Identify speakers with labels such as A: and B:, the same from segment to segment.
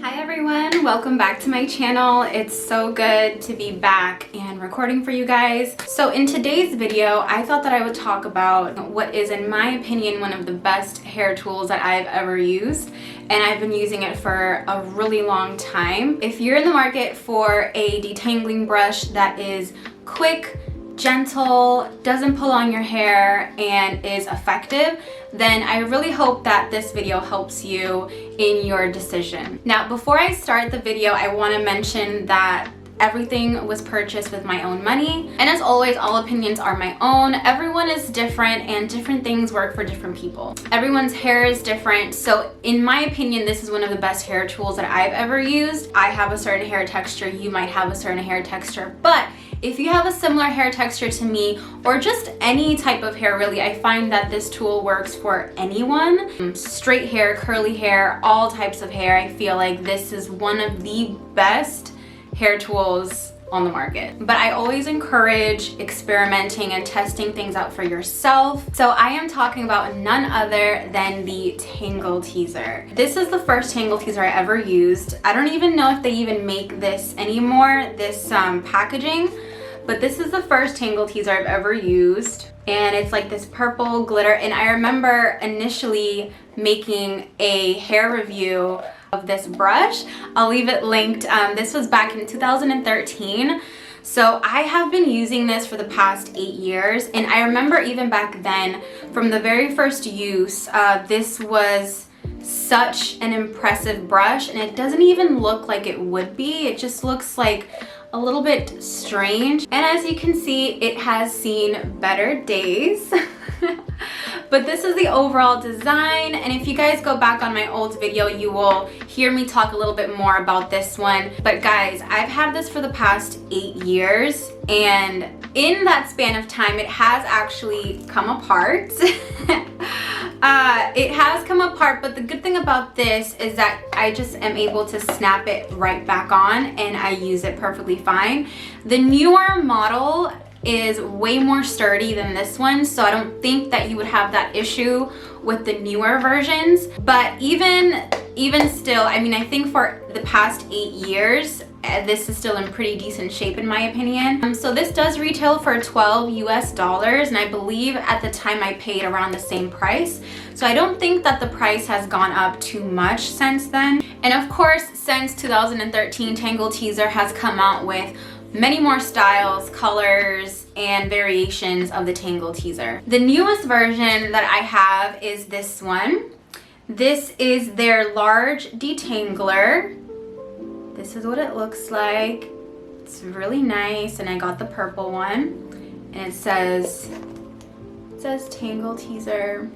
A: Hi everyone, welcome back to my channel. It's so good to be back and recording for you guys. So in today's video, I thought that I would talk about what is, in my opinion, one of the best hair tools that I've ever used, and I've been using it for a really long time. If you're in the market for a detangling brush that is quick, gentle, doesn't pull on your hair, and is effective, then I really hope that this video helps you in your decision. Now, before I start the video, I want to mention that everything was purchased with my own money, and as always, all opinions are my own. Everyone is different and different things work for different people. Everyone's hair is different, so in my opinion, this is one of the best hair tools that I've ever used. I have a certain hair texture, you might have a certain hair texture, but if you have a similar hair texture to me, or just any type of hair really, I find that this tool works for anyone. Straight hair, curly hair, all types of hair. I feel like this is one of the best hair tools on the market. But I always encourage experimenting and testing things out for yourself. So I am talking about none other than the Tangle Teezer. This is the first Tangle Teezer I ever used. I don't even know if they even make this anymore, this packaging, but this is the first Tangle Teezer I've ever used. And it's like this purple glitter. And I remember initially making a hair review of this brush. I'll leave it linked. This was back in 2013. So I have been using this for the past 8 years. And I remember even back then, from the very first use, this was such an impressive brush, and it doesn't even look like it would be. It just looks like a little bit strange. And as you can see, it has seen better days. But this is the overall design, and if you guys go back on my old video, you will hear me talk a little bit more about this one. But guys, I've had this for the past 8 years, and in that span of time, it has actually come apart. It has come apart, but the good thing about this is that I just am able to snap it right back on, and I use it perfectly fine. The newer model is way more sturdy than this one, so I don't think that you would have that issue with the newer versions. But even still, I mean, I think for the past 8 years, this is still in pretty decent shape in my opinion. So this does retail for $12 US, and I believe at the time I paid around the same price. So I don't think that the price has gone up too much since then. And of course, since 2013, Tangle Teezer has come out with many more styles, colors, and variations of the Tangle Teezer. The newest version that I have is this one. This is their large detangler. This is what it looks like. It's really nice, and I got the purple one. And it says Tangle Teezer.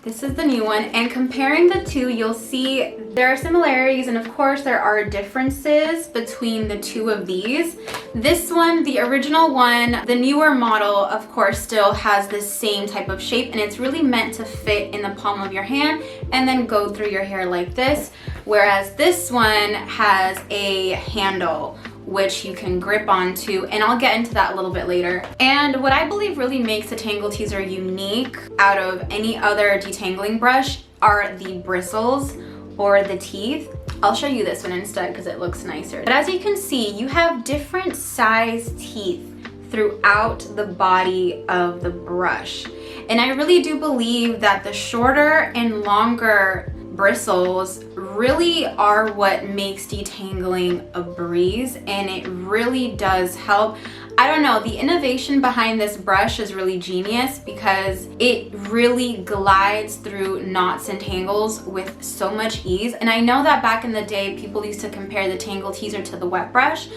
A: This is the new one, and comparing the two, you'll see there are similarities, and of course there are differences between the two of these. This one, the original one, the newer model, of course, still has the same type of shape, and it's really meant to fit in the palm of your hand and then go through your hair like this, whereas this one has a handle which you can grip onto, and I'll get into that a little bit later. And what I believe really makes the Tangle Teezer unique out of any other detangling brush are the bristles or the teeth. I'll show you this one instead because it looks nicer. But as you can see, you have different size teeth throughout the body of the brush. And I really do believe that the shorter and longer bristles really are what makes detangling a breeze, and it really does help. I don't know, the innovation behind this brush is really genius because it really glides through knots and tangles with so much ease. And I know that back in the day, people used to compare the Tangle Teezer to the wet brush,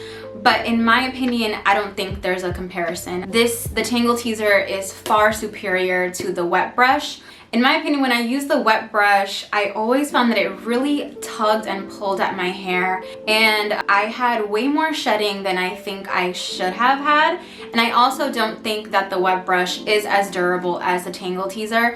A: but in my opinion, I don't think there's a comparison. The Tangle Teezer is far superior to the wet brush. In my opinion, when I use the wet brush, I always found that it really tugged and pulled at my hair, and I had way more shedding than I think I should have had. And I also don't think that the wet brush is as durable as the Tangle Teezer.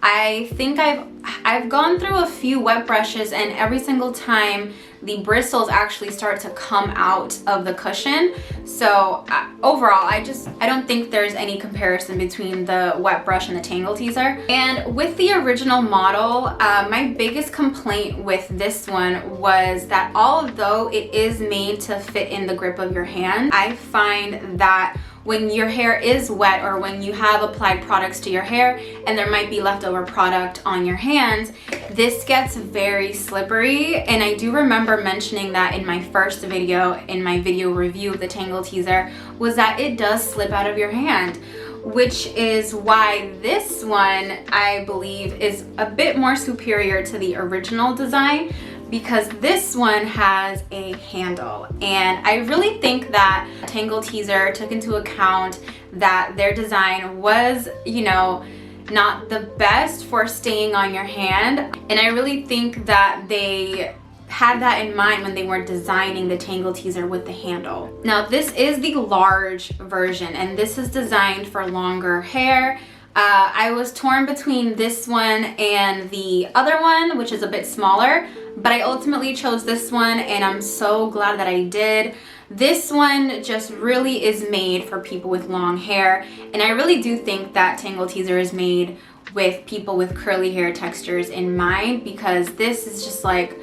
A: I think I've gone through a few wet brushes, and every single time the bristles actually start to come out of the cushion. So overall, I don't think there's any comparison between the wet brush and the Tangle Teezer. And with the original model, my biggest complaint with this one was that although it is made to fit in the grip of your hand, I find that when your hair is wet, or when you have applied products to your hair and there might be leftover product on your hands, this gets very slippery. And I do remember mentioning that in my first video, in my video review of the Tangle Teezer, was that it does slip out of your hand, which is why this one, I believe, is a bit more superior to the original design, because this one has a handle. And I really think that Tangle Teezer took into account that their design was, you know, not the best for staying on your hand. And I really think that they had that in mind when they were designing the Tangle Teezer with the handle. Now, this is the large version, and this is designed for longer hair. I was torn between this one and the other one, which is a bit smaller, but I ultimately chose this one, and I'm so glad that I did. This one just really is made for people with long hair, and I really do think that Tangle Teezer is made with people with curly hair textures in mind, because this is just like,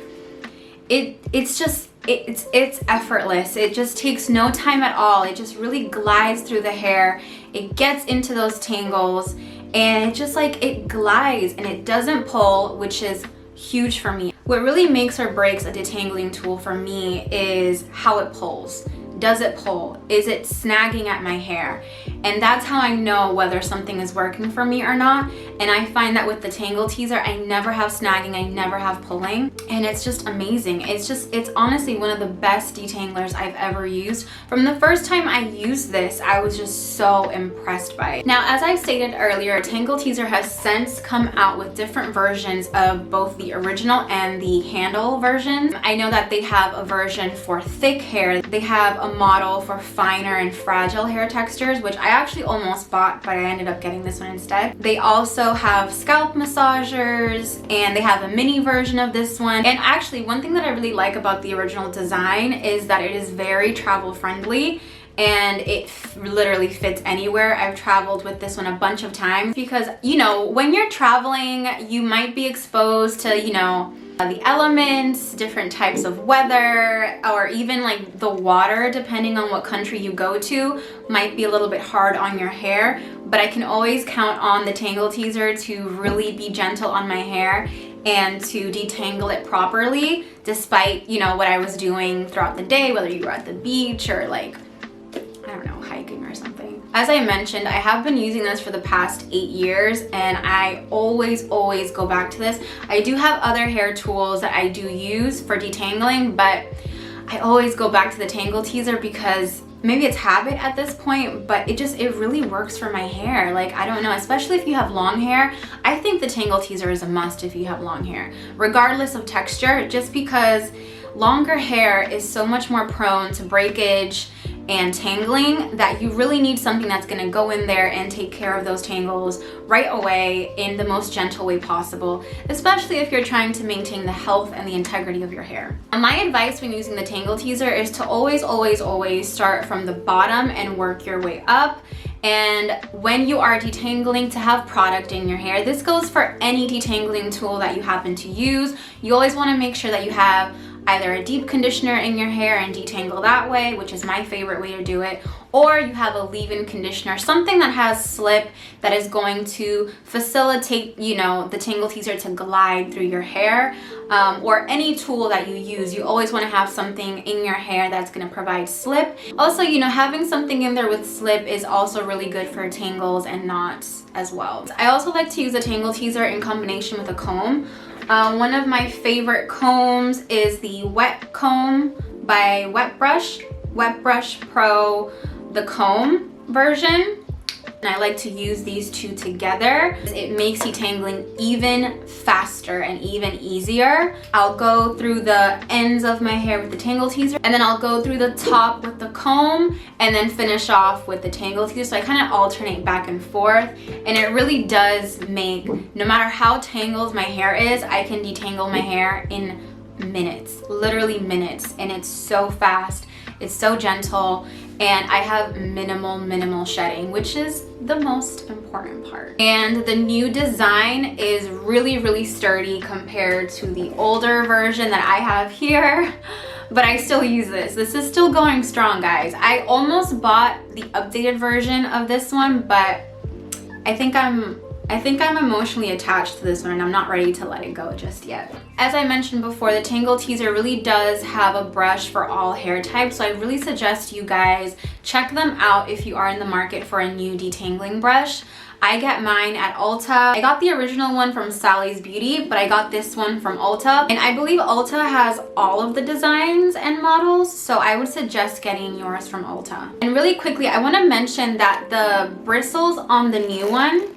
A: it's effortless. It just takes no time at all. It just really glides through the hair. It gets into those tangles, and it just like, it glides and it doesn't pull, which is huge for me. What really makes or breaks a detangling tool for me is how it pulls. Does it pull? Is it snagging at my hair? And that's how I know whether something is working for me or not. And I find that with the Tangle Teezer, I never have snagging, I never have pulling, and it's just amazing. It's honestly one of the best detanglers I've ever used. From the first time I used this, I was just so impressed by it. Now, as I stated earlier, Tangle Teezer has since come out with different versions of both the original and the handle version. I know that they have a version for thick hair. They have a model for finer and fragile hair textures, which I actually almost bought, but I ended up getting this one instead. They also have scalp massagers, and they have a mini version of this one. And actually, one thing that I really like about the original design is that it is very travel friendly, and it literally fits anywhere. I've traveled with this one a bunch of times because, you know, when you're traveling, you might be exposed to, you know, the elements, different types of weather, or even like the water, depending on what country you go to, might be a little bit hard on your hair. But I can always count on the Tangle Teezer to really be gentle on my hair and to detangle it properly, despite, you know, what I was doing throughout the day, whether you were at the beach or like, I don't know, hiking or something. As I mentioned, I have been using this for the past 8 years, and I always go back to this. I do have other hair tools that I do use for detangling, but I always go back to the Tangle Teezer because maybe it's habit at this point, but it really works for my hair. Like, I don't know, especially if you have long hair. I think the Tangle Teezer is a must if you have long hair, regardless of texture, just because longer hair is so much more prone to breakage and tangling that you really need something that's going to go in there and take care of those tangles right away in the most gentle way possible, especially if you're trying to maintain the health and the integrity of your hair. My advice when using the Tangle Teezer is to always start from the bottom and work your way up. And when you are detangling, to have product in your hair. This goes for any detangling tool that you happen to use. You always want to make sure that you have either a deep conditioner in your hair and detangle that way, which is my favorite way to do it, or you have a leave-in conditioner, something that has slip that is going to facilitate, you know, the Tangle Teezer to glide through your hair, or any tool that you use. You always want to have something in your hair that's going to provide slip. Also, you know, having something in there with slip is also really good for tangles and knots as well. I also like to use the Tangle Teezer in combination with a comb. One of my favorite combs is the Wet Comb by Wet Brush Pro, the comb version. and I like to use these two together. It makes detangling even faster and even easier. I'll go through the ends of my hair with the Tangle Teezer, and then I'll go through the top with the comb, and then finish off with the Tangle Teezer. So I kind of alternate back and forth, and it really does make, no matter how tangled my hair is, I can detangle my hair in minutes, literally minutes, and it's so fast, it's so gentle, and I have minimal shedding, which is the most important part. And the new design is really sturdy compared to the older version that I have here, but I still use this. This is still going strong, guys. I almost bought the updated version of this one, but I think I'm emotionally attached to this one, and I'm not ready to let it go just yet. As I mentioned before, the Tangle Teezer really does have a brush for all hair types, so I really suggest you guys check them out if you are in the market for a new detangling brush. I get mine at Ulta. I got the original one from Sally's Beauty, but I got this one from Ulta. And I believe Ulta has all of the designs and models, so I would suggest getting yours from Ulta. And really quickly, I want to mention that the bristles on the new one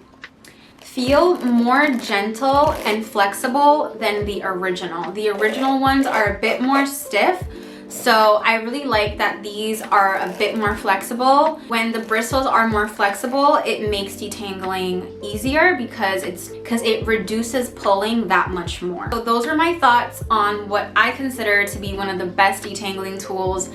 A: feel more gentle and flexible than the original. The original ones are a bit more stiff, so I really like that these are a bit more flexible. When the bristles are more flexible, it makes detangling easier because it reduces pulling that much more. So those are my thoughts on what I consider to be one of the best detangling tools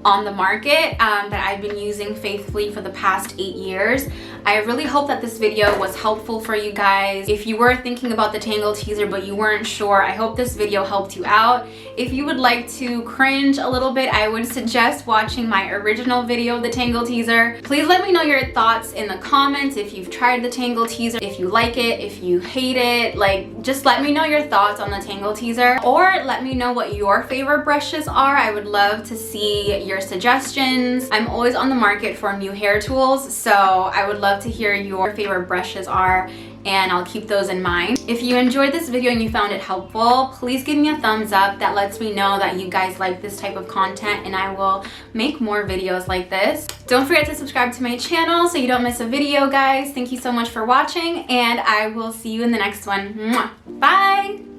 A: on the market that I've been using faithfully for the past 8 years. I really hope that this video was helpful for you guys. If you were thinking about the Tangle Teezer but you weren't sure, I hope this video helped you out. If you would like to cringe a little bit, I would suggest watching my original video, the Tangle Teezer. Please let me know your thoughts in the comments if you've tried the Tangle Teezer, if you like it, if you hate it. Like, just let me know your thoughts on the Tangle Teezer, or let me know what your favorite brushes are. I would love to see your suggestions. I'm always on the market for new hair tools, so I would love to hear your favorite brushes are, and I'll keep those in mind. If you enjoyed this video and you found it helpful, please give me a thumbs up. That lets me know that you guys like this type of content, and I will make more videos like this. Don't forget to subscribe to my channel so you don't miss a video, guys. Thank you so much for watching, and I will see you in the next one. Mwah. Bye!